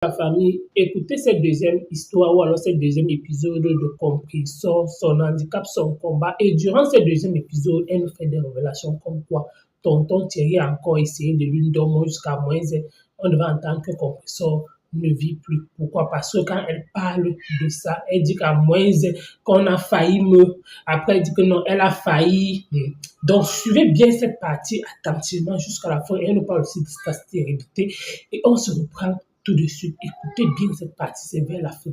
la famille, écoutez cette deuxième histoire ou alors cette deuxième épisode de Compris, son handicap, son combat. Et durant ce deuxième épisode, elle nous fait des révélations comme quoi tonton Thierry a encore essayé de lui dormir jusqu'à moins. On devait entendre que Compressor ne vit plus. Pourquoi? Parce que quand elle parle de ça, elle dit qu'à moins qu'on a failli me. Après, elle dit que non, elle a failli. Donc, suivez bien cette partie attentivement jusqu'à la fin. Et elle nous parle aussi de sa stérilité. Et on se reprend tout de suite. Écoutez bien cette partie, c'est vers la fin.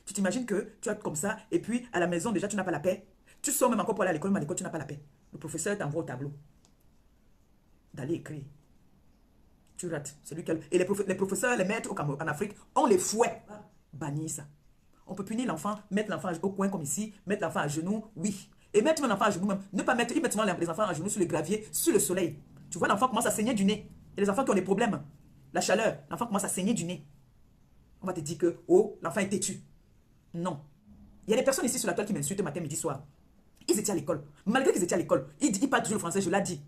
Tu t'imagines que tu es comme ça, et puis à la maison, déjà, tu n'as pas la paix. Tu sors même encore pour aller à l'école, mais à l'école, tu n'as pas la paix. Le professeur t'envoie au tableau d'aller écrire. Tu rates. C'est lui qui a... Et les professeurs, les maîtres en Afrique, ont les fouets. Bannir ça. On peut punir l'enfant, mettre l'enfant au coin comme ici, mettre l'enfant à genoux, oui. Et mettre l'enfant à genoux même. Ne pas mettre immédiatement les enfants à genoux sur le gravier, sur le soleil. Tu vois, l'enfant commence à saigner du nez. Et les enfants qui ont des problèmes, la chaleur, l'enfant commence à saigner du nez. On va te dire que, oh, l'enfant est têtu. Non. Il y a des personnes ici sur la toile qui m'insultent matin, midi, soir. Ils étaient à l'école. Malgré qu'ils étaient à l'école, ils parlent toujours le français, je l'ai dit.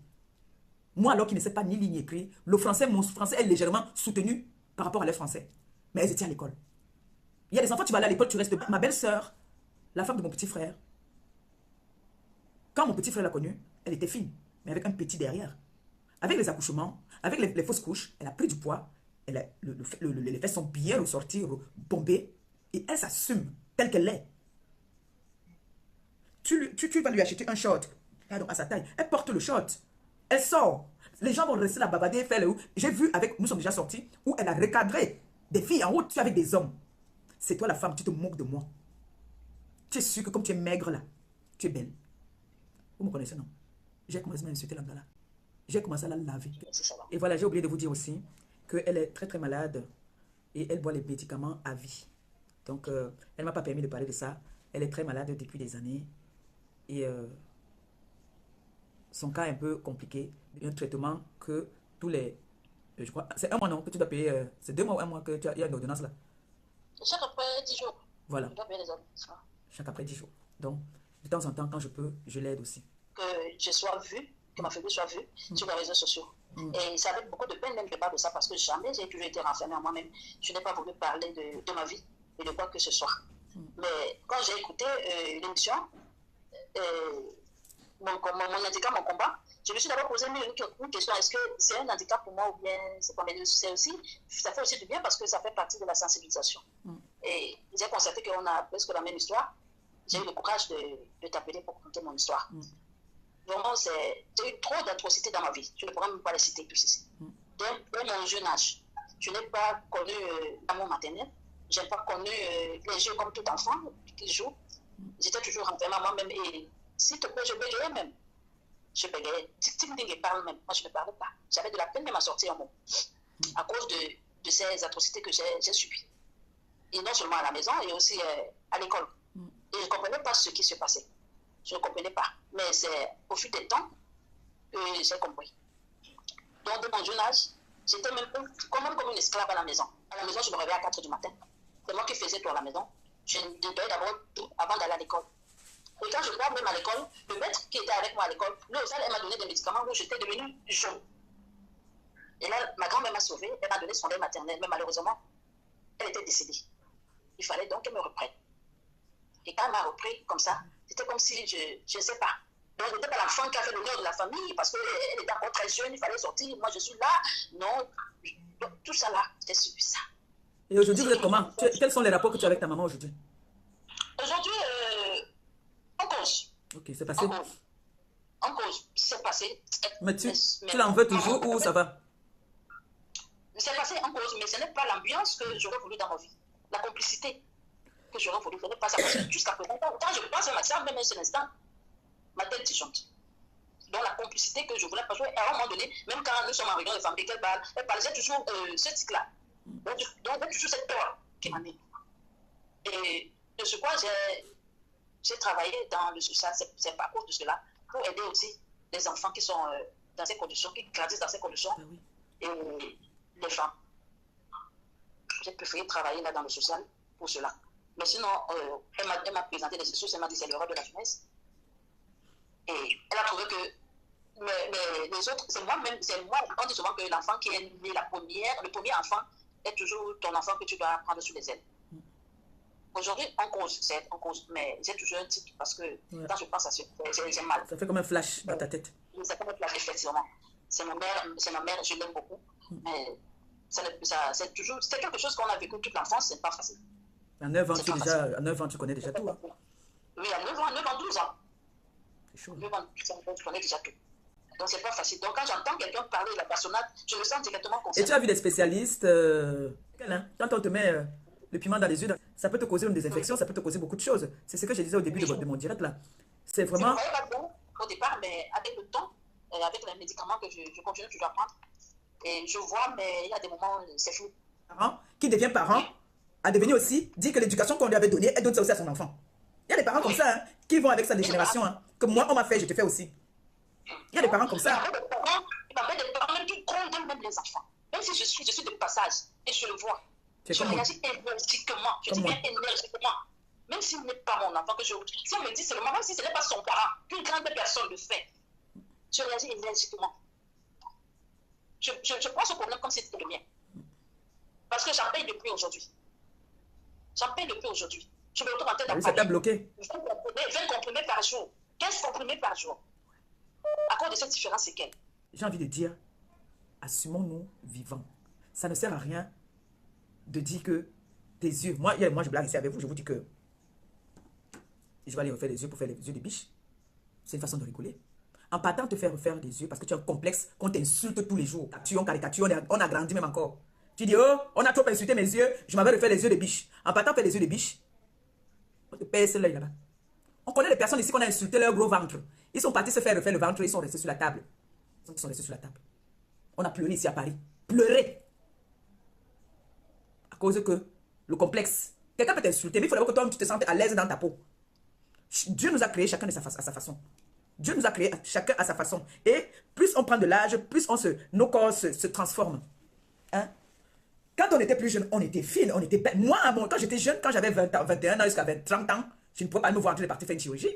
Moi, alors qu'ils ne savent pas ni lire ni écrire, le français, mon français est légèrement soutenu par rapport à leur français. Mais elles étaient à l'école. Il y a des enfants, tu vas aller à l'école, tu restes. Ma belle-sœur, la femme de mon petit frère, quand mon petit frère l'a connue, elle était fine, mais avec un petit derrière. Avec les accouchements, avec les fausses couches, elle a pris du poids, les fesses sont bien ressorties, bombées, et elle s'assume telle qu'elle est. Tu vas lui acheter un short, pardon, à sa taille, elle porte le short, elle sort. Les gens vont rester là babader, faire le... J'ai vu nous sommes déjà sortis, où elle a recadré des filles en haut, tu es avec des hommes. C'est toi la femme, tu te moques de moi. Tu es sûr que comme tu es maigre là, tu es belle. Vous me connaissez, non? J'ai commencé à m'insulter là-bas là. J'ai commencé à la laver. Et voilà, j'ai oublié de vous dire aussi qu'elle est très très malade et elle boit les médicaments à vie. Donc, elle ne m'a pas permis de parler de ça. Elle est très malade depuis des années et son cas est un peu compliqué. Un traitement que tous les... je crois, c'est un mois non que tu dois payer. C'est 2 mois ou un mois que tu as, il y a une ordonnance là. Chaque après 10 jours. Voilà. Je dois payer les ordonnances. Chaque après 10 jours. Donc, de temps en temps, quand je peux, je l'aide aussi. Que je sois vue, que ma famille soit vue sur les réseaux sociaux. Et ça avec beaucoup de peine même que je parle de ça parce que jamais j'ai toujours été renfermée en moi-même. Je n'ai pas voulu parler de ma vie et de quoi que ce soit. Mais quand j'ai écouté l'émission, mon handicap, mon combat, je me suis d'abord posé une question. Est-ce que c'est un handicap pour moi ou bien c'est pas? Mais c'est aussi, ça fait aussi du bien parce que ça fait partie de la sensibilisation. Et j'ai constaté qu'on a presque la même histoire. J'ai eu le courage de t'appeler pour raconter mon histoire. Vraiment, j'ai eu trop d'atrocités dans ma vie. Je ne pourrais même pas les citer tous ici. Dès mon jeune âge, je n'ai pas connu l'amour maternel. Je n'ai pas connu les jeux comme tout enfant qui joue. J'étais toujours renfermée à moi-même. Et s'il te plaît, je bégayais même. Je bégayais. Ting parle même. Moi, je ne parlais pas. J'avais de la peine de m'en sortir en mot. À cause de ces atrocités que j'ai subies. Et non seulement à la maison, et aussi à l'école. Et je ne comprenais pas ce qui se passait. Je ne comprenais pas. Mais c'est au fil du temps que j'ai compris. Donc, de mon jeune âge, j'étais même comme une esclave à la maison. À la maison, je me réveillais à 4 h du matin. C'est moi qui faisais tout à la maison. Je nettoyais d'abord tout avant d'aller à l'école. Et quand je pars même à l'école, le maître qui était avec moi à l'école, lui aussi, elle m'a donné des médicaments où j'étais devenue jaune. Et là, ma grand-mère m'a sauvée, elle m'a donné son lait maternel, mais malheureusement, elle était décédée. Il fallait donc qu'elle me reprenne. Et quand elle m'a repris comme ça, c'était comme si je ne sais pas. Donc, je n'étais pas l'enfant qui a fait l'honneur de la famille parce qu'elle était encore très jeune, il fallait sortir. Moi, je suis là. Non, donc, tout ça là, j'ai subi ça. Et aujourd'hui, vous êtes comment? Quels sont les rapports que tu as avec ta maman aujourd'hui? Aujourd'hui, en cause. Ok, c'est passé? En cause, c'est passé. Mais tu l'en veux toujours ou ça va? C'est passé en cause, mais ce n'est pas l'ambiance que j'aurais voulu dans ma vie. La complicité que j'aurais voulu, ce n'est pas ça. Jusqu'à présent, quand je pense à ma soeur, même un seul instant, ma tête se chante. Donc la complicité que je voulais pas jouer, à un moment donné, même quand nous sommes en réunion de famille, qu'elle parle, j'ai toujours ce titre-là. Donc j'ai toujours cette peur qui m'anime. Et de ce quoi j'ai travaillé dans le social, c'est pas à cause de cela, pour aider aussi les enfants qui sont dans ces conditions, qui grandissent dans ces conditions, et les femmes. J'ai préféré travailler là dans le social pour cela. Mais sinon, elle m'a présenté des ressources, elle m'a dit c'est l'erreur de la jeunesse. Et elle a trouvé que mais les autres, c'est moi, on dit souvent que l'enfant qui est né le premier enfant est toujours ton enfant que tu dois prendre sous les ailes. Aujourd'hui, on cause, mais j'ai toujours un tic parce que quand je pense à ça, j'ai mal. Ça fait comme un flash dans ta tête. Ça fait comme un flash, effectivement. C'est ma mère, je l'aime beaucoup. Mais c'est quelque chose qu'on a vécu toute l'enfance, c'est pas facile. À 9 ans, tu connais déjà tout. Hein. Oui, à 9 ans, 12 ans. C'est chaud. 9 ans, 12 ans, tu connais déjà tout. Donc, c'est pas facile. Donc, quand j'entends quelqu'un parler de la personnage, je me sens directement concerné. Et tu as vu des spécialistes quand on te met le piment dans les yeux, ça peut te causer une désinfection, ça peut te causer beaucoup de choses. C'est ce que je disais au début de mon direct là. C'est vraiment... Je ne voyais pas bon au départ, mais avec le temps, avec les médicaments que je continue toujours à prendre, et je vois, mais il y a des moments, c'est fou. Parent qui devient parent a devenu aussi, dit que l'éducation qu'on lui avait donnée, elle donne ça aussi à son enfant. Il y a des parents comme ça, hein, qui vont avec sa dégénération. Hein, que moi, on m'a fait, je te fais aussi. Il y a des parents comme ça. Il y a des parents même qui condamnent même les enfants. Même si je suis de passage et je le vois. Je réagis énergiquement. Je dis bien énergiquement. Même s'il n'est pas mon enfant, si on me dit seulement, même si ce n'est pas son parent, qu'une grande personne le fait, je réagis énergiquement. Je prends ce problème comme si c'était le mien. Parce que j'en paye le prix aujourd'hui. J'en paye le prix aujourd'hui. Je me retrouve en tête d'appareil. Ça t'a bloqué. 20 comprimés par jour. 15 comprimés par jour. À cause de cette différence, c'est quelle? J'ai envie de dire, assumons-nous vivants. Ça ne sert à rien de dire que tes yeux... Moi, je blague ici avec vous, je vous dis que je vais aller refaire les yeux pour faire les yeux de biche. C'est une façon de rigoler. En partant te faire refaire des yeux parce que tu as un complexe qu'on t'insulte tous les jours. On caricature, on a grandi même encore. Tu dis, oh, on a trop insulté mes yeux, je m'avais refait les yeux de biche. En partant faire les yeux de biche, on te pèse l'œil là-bas. On connaît les personnes ici qu'on a insulté leur gros ventre. Ils sont partis se faire refaire le ventre, ils sont restés sur la table. Ils sont restés sur la table. On a pleuré ici à Paris. Pleurer. À cause que le complexe. Quelqu'un peut t'insulter, mais il faut d'abord que toi tu te sentes à l'aise dans ta peau. Dieu nous a créés chacun à sa façon. Dieu nous a créés chacun à sa façon. Et plus on prend de l'âge, plus nos corps se transforment. Hein? Quand on était plus jeune, on était fine, on était belle. Moi, quand j'étais jeune, quand j'avais 20 ans, 21 ans jusqu'à 30 ans, je ne pouvais pas me voir en train de partir faire une chirurgie.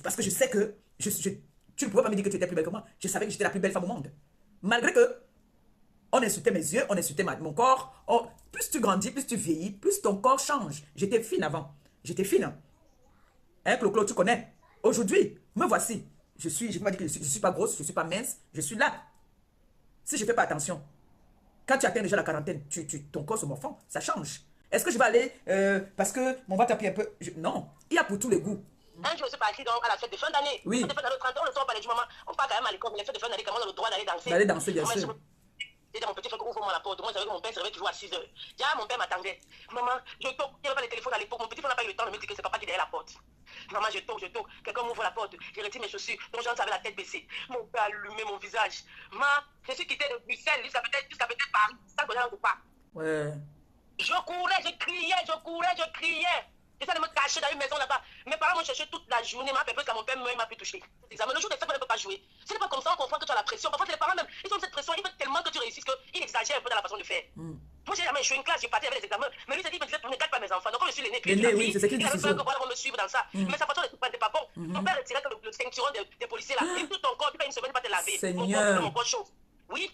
Parce que je sais que tu ne pouvais pas me dire que tu étais plus belle que moi. Je savais que j'étais la plus belle femme au monde. Malgré que on insultait mes yeux, on insultait mon corps. Plus tu grandis, plus tu vieillis, plus ton corps change. J'étais fine avant. J'étais fine. Hein, Clo-Clo, tu connais. Aujourd'hui, me voici. Je ne peux pas dire que je ne suis pas grosse, je ne suis pas mince. Je suis là. Si je ne fais pas attention, quand tu atteins déjà la quarantaine, ton corps se morfond, ça change. Est-ce que je vais aller parce que mon ventre a pris un peu... Non, il y a pour tous les goûts. Un jour, je suis partie donc à la fête de fin d'année. Oui. La fête de fin d'année, 30 ans, le soir, on parlait du moment. On part quand même à l'école, mais les fêtes de fin d'année, quand même, on a le droit d'aller danser. D'aller danser, bien sûr. J'ai dit à mon petit frère, ouvre-moi la porte. Moi, je savais que mon père se réveille toujours à 6 h. J'ai dit, mon père m'attendait. Maman, je toque. Il n'y avait pas de téléphone à l'époque. Mon petit frère n'a pas eu le temps de me dire que c'est papa qui est derrière la porte. Maman, je toque. Quelqu'un m'ouvre la porte. J'ai retiré mes chaussures. Donc, j'en savais la tête baissée. Mon père a allumé mon visage. Maman, je suis quitté de Bruxelles jusqu'à peut-être Paris. Ça que j'en pas. Ouais. Je courais, je criais. J'essaie de me cacher dans une maison là-bas. Mes parents m'ont cherché toute la journée. Ma pépère, quand mon père meurt, il m'a pu toucher. Le jour des fêtes, on ne peut pas jouer. Ce n'est pas comme ça, on comprend que tu as la pression. Parfois, c'est les parents même. Ils ont cette pression. Ils veulent tellement que tu réussisses qu'ils exagèrent un peu dans la façon de faire. Moi, j'ai jamais joué une classe, j'ai parti avec les examens. Mais lui, il s'est dit, ne garde pas mes enfants. Donc, comme je suis l'aîné, oui, c'est ce qu'il dit. Il avait peur que voilà, on me suive dans ça. Mais sa façon n'était pas bon. Ton père retirait le ceinturon des policiers là. Et tout ton corps, tu fais une semaine, pas te laver. Seigneur. Mon corps chaud. Oui.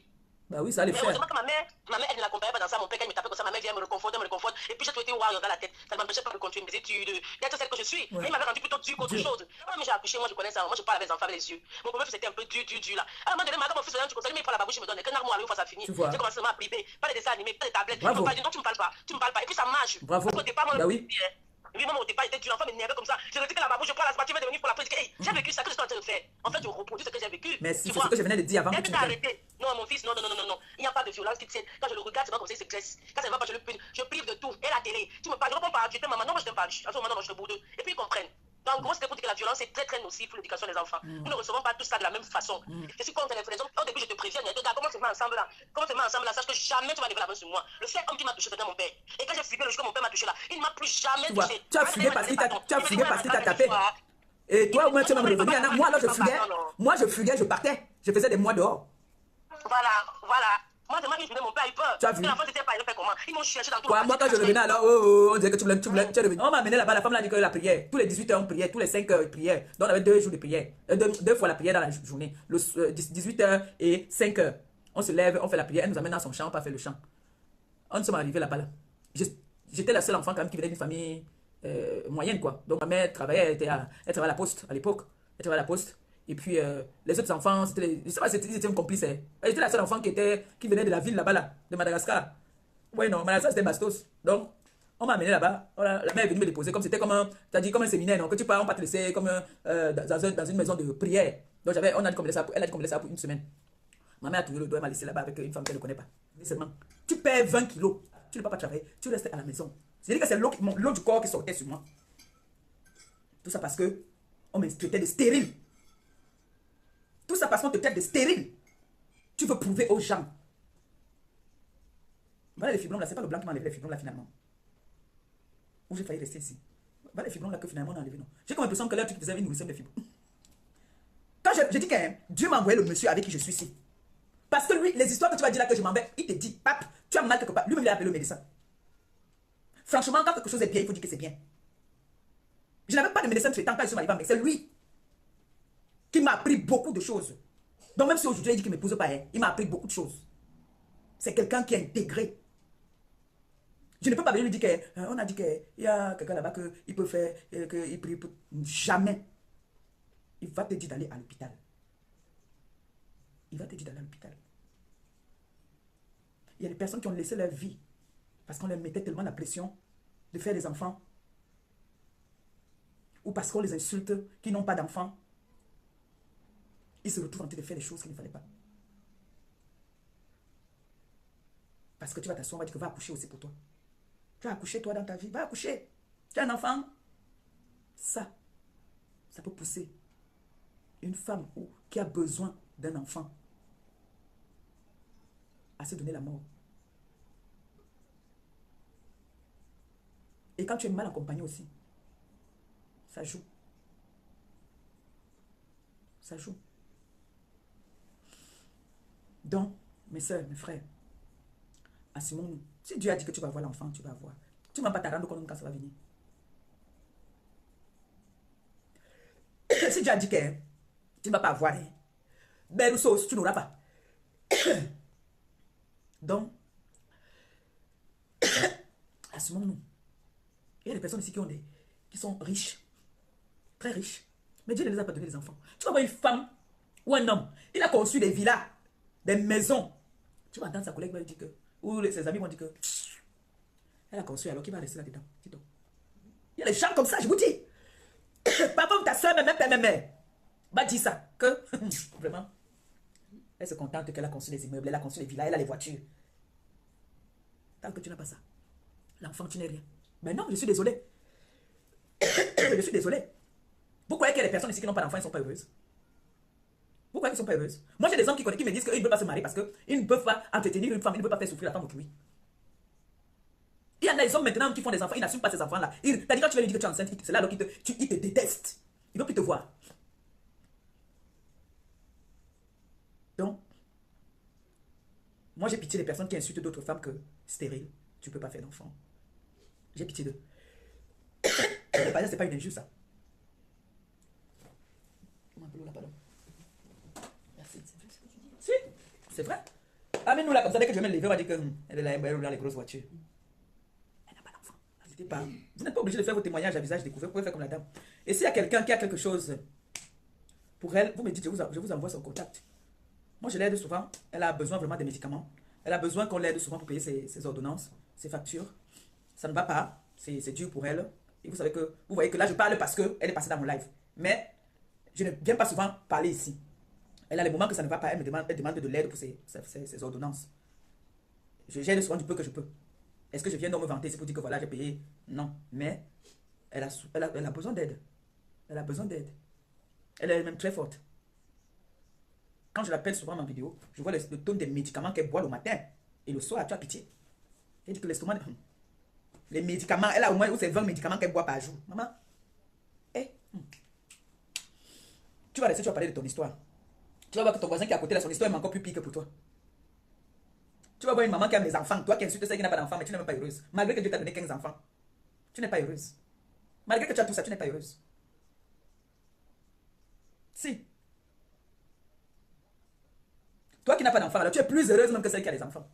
Bah oui, ça allait mais faire. heureusement que ma mère, elle ne l'accompagnait pas dans ça. Mon père, quand il me tapait comme ça, ma mère vient me réconforter. Et puis j'ai tout été warrior dans la tête. Ça ne m'empêchait pas de continuer mes études, d'être celle que je suis. Ouais. Mais il m'avait rendu plutôt dur qu'autre chose. Moi, mais j'ai accouché, moi je connais ça. Moi je parle avec les enfants avec les yeux. Mon premier fils était un peu dur là. À un moment donné, mon fils, tu conseilles, mais il prend la babouche, il me donne. Quand l'armoire arrive, ça finit. J'ai commencé à flipper. Pas les dessins animés, pas les tablettes. Bravo. Donc tu me parles pas. Et puis ça marche. Bravo. Parce qu'au départ, moi, bah oui. Oui, maman, au départ, j'étais dur, l'enfant m'énervait comme ça. Je me dis que la babouche, je prends la smartie, je vais devenir pour la politique. Hey, j'ai vécu ça, que je suis en train de faire. En fait, je reproduis ce que j'ai vécu. Mais c'est ce que je venais de dire avant. Arrêté. Non, mon fils, non. Il n'y a pas de violence qui tienne. Quand je le regarde, c'est pas comme ça, il se graisse. Quand ça ne va pas, je prive de tout. Et la télé, tu me parles, je réponds pas. Tu t'aimes, maman, non, moi je t'aime pas. À ce moment, non, je te boude. Et puis ils comprennent. Donc, gros, c'est pour dire que la violence est très, très nocive pour l'éducation des enfants. Nous ne recevons pas tout ça de la même façon. Je suis contre les hommes. Au début, je te préviens, regarde, comment on se met ensemble là. Sache que jamais tu vas lever la main sur moi. Le seul homme qui m'a touché, c'était mon père. Et quand j'ai fugué le jour que mon père m'a touché là, il ne m'a plus jamais touché. Tu as fugué parce qu'il t'a tapé. Et toi, au moins, tu vas me revenir. Moi, alors, je fuguais. Moi, je fuguais, je partais. Je faisais des mois dehors. Voilà. Moi, c'est moi qui faisais mon père, il peur. Tu as vu? L'enfant, c'était pas, il fait comment? Ils m'ont cherché dans tout. Moi, quand je revenais, alors, on disait que tu voulais revenir. On m'a amené là-bas, la femme là dit que la prière. Tous les 18 heures, on priait. Tous les 5 heures, prière. Donc, on avait 2 jours de prière. Deux fois la prière dans la journée. 18 heures et 5 heures. On se lève, on fait la prière. Elle nous amène dans son champ, on pas fait le chant. On s'est arrivé là-bas. Là. J'étais la seule enfant quand même qui venait d'une famille moyenne, quoi. Donc ma mère travaillait, elle travaillait à la poste à l'époque. Elle travaillait à la poste. Et puis les autres enfants, je sais pas, ils étaient complices. Hein. J'étais la seule enfant qui venait de la ville là-bas, là, de Madagascar. Ouais, non, Madagascar c'était Bastos. Donc, on m'a amené là-bas. La mère est venue me déposer comme c'était comme comme un séminaire, non, que tu pars, on va te laisser comme dans une maison de prière. Donc elle a dit qu'on me laissait ça pour une semaine. Ma mère a tourné le dos, elle m'a laissé là-bas avec une femme qu'elle ne connaît pas. Seulement, tu perds 20 kilos, tu ne peux pas travailler, tu restes à la maison. C'est-à-dire que c'est l'eau du corps qui sortait sur moi. Tout ça parce que on me traitait de stérile. Tout ça parce qu'on te traite de stérile. Tu veux prouver aux gens. Voilà les fibromes là, c'est pas le blanc qui m'a enlevé les fibromes là finalement. Ou j'ai failli rester ici. Voilà les fibromes là que finalement on a enlevé, non. J'ai comme l'impression que là tu faisais une nourriture de fibromes. Quand je dis que Dieu m'a envoyé le monsieur avec qui je suis ici. Parce que lui, les histoires que tu vas dire là que je m'en vais, il te dit, pape, tu as mal quelque part. Lui-même, il a appelé le médecin. Franchement, quand quelque chose est bien, il faut dire que c'est bien. Je n'avais pas de médecin traitant quand je suis arrivé, mais c'est lui qui m'a appris beaucoup de choses. Donc même si aujourd'hui il dit qu'il ne m'épouse pas, il m'a appris beaucoup de choses. C'est quelqu'un qui est intégré. Je ne peux pas venir lui dire qu'on a dit qu'il y a quelqu'un là-bas qu'il peut faire, qu'il prie. Jamais. Il va te dire d'aller à l'hôpital. Il va te dire d'aller à l'hôpital. Il y a des personnes qui ont laissé leur vie parce qu'on leur mettait tellement la pression de faire des enfants. Ou parce qu'on les insulte, qui n'ont pas d'enfants. Ils se retrouvent en train de faire des choses qu'il ne fallait pas. Parce que tu vas t'asseoir, on va dire que va accoucher aussi pour toi. Tu vas accoucher toi dans ta vie, va accoucher. Tu as un enfant. Ça peut pousser une femme qui a besoin d'un enfant à se donner la mort. Et quand tu es mal accompagné aussi, ça joue. Ça joue. Donc, mes soeurs, mes frères, assumons-nous. Si Dieu a dit que tu vas voir l'enfant, tu vas voir. Tu ne vas pas te rendre compte quand ça va venir. Si Dieu a dit que tu ne vas pas avoir, belle sauce, tu n'auras pas. Donc, assumons-nous. Il y a des personnes ici qui sont riches, très riches, mais Dieu ne les a pas donné des enfants. Tu vas voir une femme ou un homme, il a conçu des villas, des maisons. Tu vas entendre sa collègue va dire que, ou ses amis vont dire que, elle a conçu alors qu'il va rester là-dedans. Il y a des gens comme ça, je vous dis. Pas comme ta soeur, même mère. Va dire ça, que, vraiment, elle se contente qu'elle a conçu les immeubles, elle a conçu les villas, elle a les voitures. Tant que tu n'as pas ça, l'enfant, tu n'es rien. Mais non, je suis désolé. Je suis désolé. Vous croyez qu'il y a des personnes ici qui n'ont pas d'enfants, ils ne sont pas heureuses? Vous croyez qu'ils ne sont pas heureuses? Moi, j'ai des hommes qui me disent qu'ils ne peuvent pas se marier parce qu'ils ne peuvent pas entretenir une femme, ils ne peuvent pas faire souffrir la femme autrui. Il y en a des hommes maintenant qui font des enfants, ils n'assument pas ces enfants-là. T'as dit quand tu vas lui dire que tu es enceinte, c'est là qu'il te déteste. Il ne veut plus te voir. Donc, moi j'ai pitié des personnes qui insultent d'autres femmes que stériles. Tu ne peux pas faire d'enfant. J'ai pitié d'eux. C'est pas une injure, ça. Merci. Si, c'est vrai. Amène-nous là comme ça, dès que je vais me lever, on va dire qu'elle est là, elle dans les grosses voitures. Elle n'a pas d'enfant. N'hésitez pas. Vous n'êtes pas obligé de faire vos témoignages à visage découvert, vous pouvez faire comme la dame. Et s'il y a quelqu'un qui a quelque chose pour elle, vous me dites, je vous envoie son contact. Moi, je l'aide souvent. Elle a besoin vraiment des médicaments. Elle a besoin qu'on l'aide souvent pour payer ses ordonnances, ses factures. Ça ne va pas. C'est dur pour elle. Et vous voyez que là, je parle parce qu'elle est passée dans mon live. Mais je ne viens pas souvent parler ici. Elle a les moments que ça ne va pas. Elle demande de l'aide pour ses ordonnances. Je gère souvent du peu que je peux. Est-ce que je viens donc me vanter ici pour dire que voilà, j'ai payé? Non. Mais elle a besoin d'aide. Elle a besoin d'aide. Elle est même très forte. Quand je l'appelle souvent en vidéo, je vois le ton des médicaments qu'elle boit le matin et le soir. Tu as pitié. Elle dit que l'estomac... Les médicaments, elle a au moins 20 médicaments qu'elle boit par jour. Maman, tu vas parler de ton histoire. Tu vas voir que ton voisin qui est à côté, là, son histoire est encore plus pire que pour toi. Tu vas voir une maman qui a des enfants, toi qui insultes celle qui n'a pas d'enfants, mais tu n'es même pas heureuse. Malgré que Dieu t'a donné 15 enfants, tu n'es pas heureuse. Malgré que tu as tout ça, tu n'es pas heureuse. Si. Toi qui n'as pas d'enfants, alors tu es plus heureuse même que celle qui a des enfants.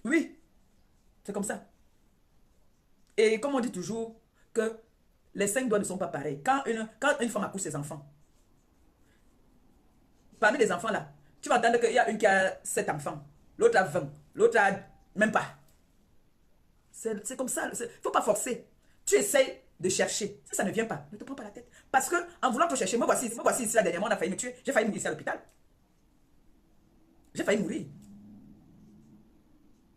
Oui. C'est comme ça. Et comme on dit toujours que les 5 doigts ne sont pas pareils. Quand une femme accouche ses enfants, parmi les enfants là, tu vas entendre qu'il y a une qui a 7 enfants, l'autre a 20, l'autre a même pas. C'est comme ça. Il ne faut pas forcer. Tu essayes de chercher. Si ça ne vient pas, ne te prends pas la tête. Parce que en voulant te chercher, moi voici ici, là, dernièrement, on a failli me tuer. J'ai failli mourir ici à l'hôpital. J'ai failli mourir.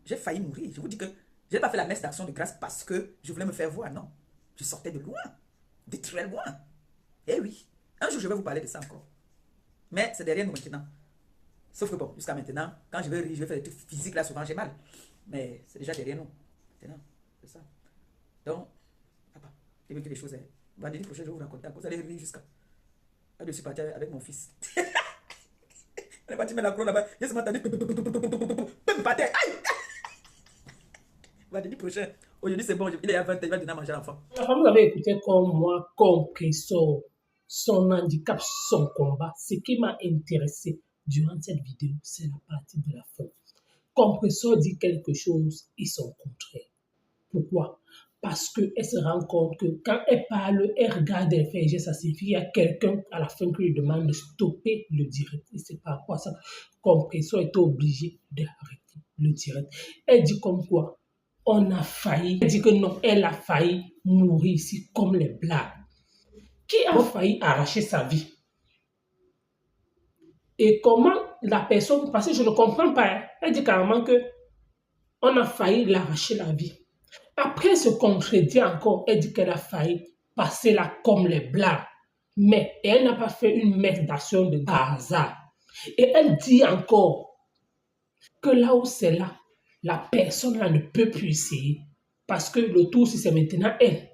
J'ai failli mourir. Je vous dis que je n'ai pas fait la messe d'action de grâce parce que je voulais me faire voir. Non. Je sortais de loin. De très loin. Eh oui. Un jour, je vais vous parler de ça encore. Mais c'est derrière nous maintenant. Sauf que bon, jusqu'à maintenant, quand je vais rire, je vais faire des trucs physiques là, souvent j'ai mal. Mais c'est déjà derrière nous. Maintenant, c'est ça. Donc, papa, j'ai vécu des choses. Vendredi prochain, je vais vous raconter. Vous allez rire jusqu'à. Là, je suis parti avec mon fils. On est parti mettre la croix là-bas. J'ai seulement entendu. Aïe! Vendredi prochain. Aujourd'hui, c'est bon. Il est à 20 il va donner à manger à l'enfant. La femme, vous avez écouté comme moi, compris son handicap, son combat. Ce qui m'a intéressé durant cette vidéo, c'est la partie de la fin. Compressor dit quelque chose et son contraire. Pourquoi? Parce qu'elle se rend compte que quand elle parle, elle regarde, elle fait ça signifie qu'il y a quelqu'un à la fin qui lui demande de stopper le direct. Et c'est par rapport à ça que Compressor est obligé d'arrêter le direct. Elle dit comme quoi on a failli. Elle dit que non, elle a failli mourir ici comme les blagues. Qui a failli arracher sa vie? Et comment la personne, parce que je ne comprends pas, elle dit carrément que on a failli l'arracher la vie. Après ce contredit encore, elle dit qu'elle a failli passer là comme les blagues. Mais elle n'a pas fait une messe d'action de hasard. Et elle dit encore que là où c'est là, la personne là ne peut plus essayer. Parce que le tout, si c'est maintenant elle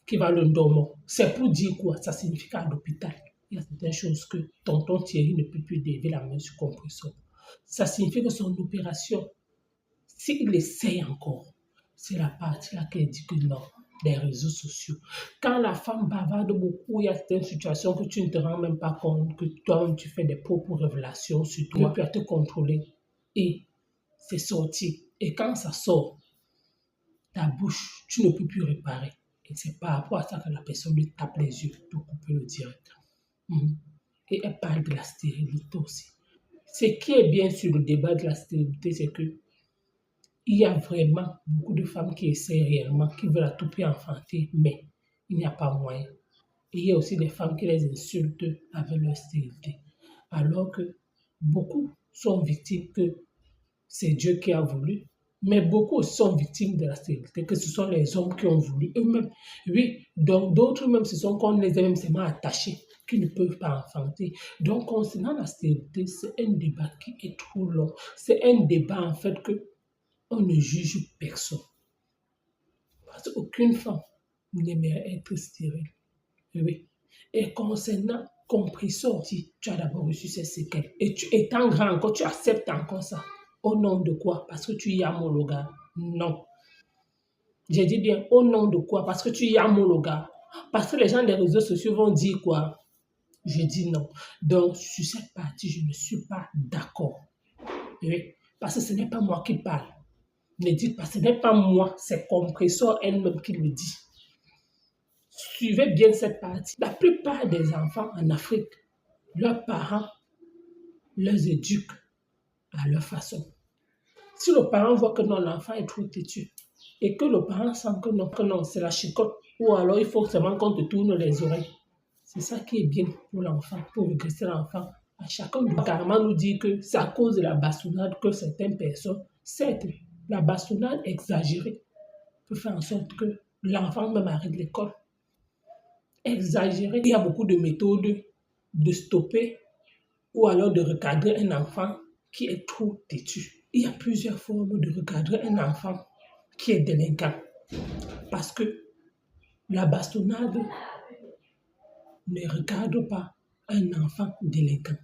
qui va le dormir. C'est pour dire quoi? Ça signifie qu'à l'hôpital, il y a certaines choses que tonton Thierry ne peut plus lever la main sur Compressor. Ça signifie que son opération, s'il essaye encore, c'est la partie là qu'elle dit que non, les réseaux sociaux. Quand la femme bavarde beaucoup, il y a certaines situations que tu ne te rends même pas compte, que toi-même tu fais des propres révélations sur toi, tu peux te contrôler. Et c'est sorti. Et quand ça sort, ta bouche, tu ne peux plus réparer. Et c'est par rapport à ça que la personne lui tape les yeux pour couper le direct. Et elle parle de la stérilité aussi. Ce qui est bien sur le débat de la stérilité, c'est que il y a vraiment beaucoup de femmes qui essaient réellement, qui veulent à tout prix enfanter, mais il n'y a pas moyen. Et il y a aussi des femmes qui les insultent avec leur stérilité. Alors que beaucoup sont victimes que c'est Dieu qui a voulu, mais beaucoup sont victimes de la stérilité, que ce sont les hommes qui ont voulu eux-mêmes. Oui, donc d'autres même, ce sont qu'on les a même seulement attachés, qui ne peuvent pas enfanter. Donc concernant la stérilité, c'est un débat qui est trop long. C'est un débat en fait que on ne juge personne. Parce qu'aucune femme n'aimerait être stérile. Oui. Et concernant Compressor, si tu as d'abord reçu ces séquelles, et tu étant grand encore, tu acceptes encore ça. Au nom de quoi? Parce que tu y as homologué. Non. J'ai dit bien, au nom de quoi? Parce que tu y as homologué. Parce que les gens des réseaux sociaux vont dire quoi? Je dis non. Donc, sur cette partie, je ne suis pas d'accord. Oui. Parce que ce n'est pas moi qui parle. Ne dites pas, ce n'est pas moi, c'est Compressor elle-même qui le dit. Suivez bien cette partie. La plupart des enfants en Afrique, leurs parents les éduquent à leur façon. Si le parent voit que non, l'enfant est trop têtu, et que le parent sent que non, c'est la chicotte, ou alors il faut seulement qu'on te tourne les oreilles. C'est ça qui est bien pour l'enfant, pour regresser l'enfant. À chacun doit carrément nous dire que c'est à cause de la bastonnade que certaines personnes, certes, la bastonnade exagérée peut faire en sorte que l'enfant même arrête l'école. Exagéré. Il y a beaucoup de méthodes de stopper ou alors de recadrer un enfant qui est trop têtu. Il y a plusieurs formes de recadrer un enfant qui est délinquant. Parce que la bastonnade ne recadre pas un enfant délinquant.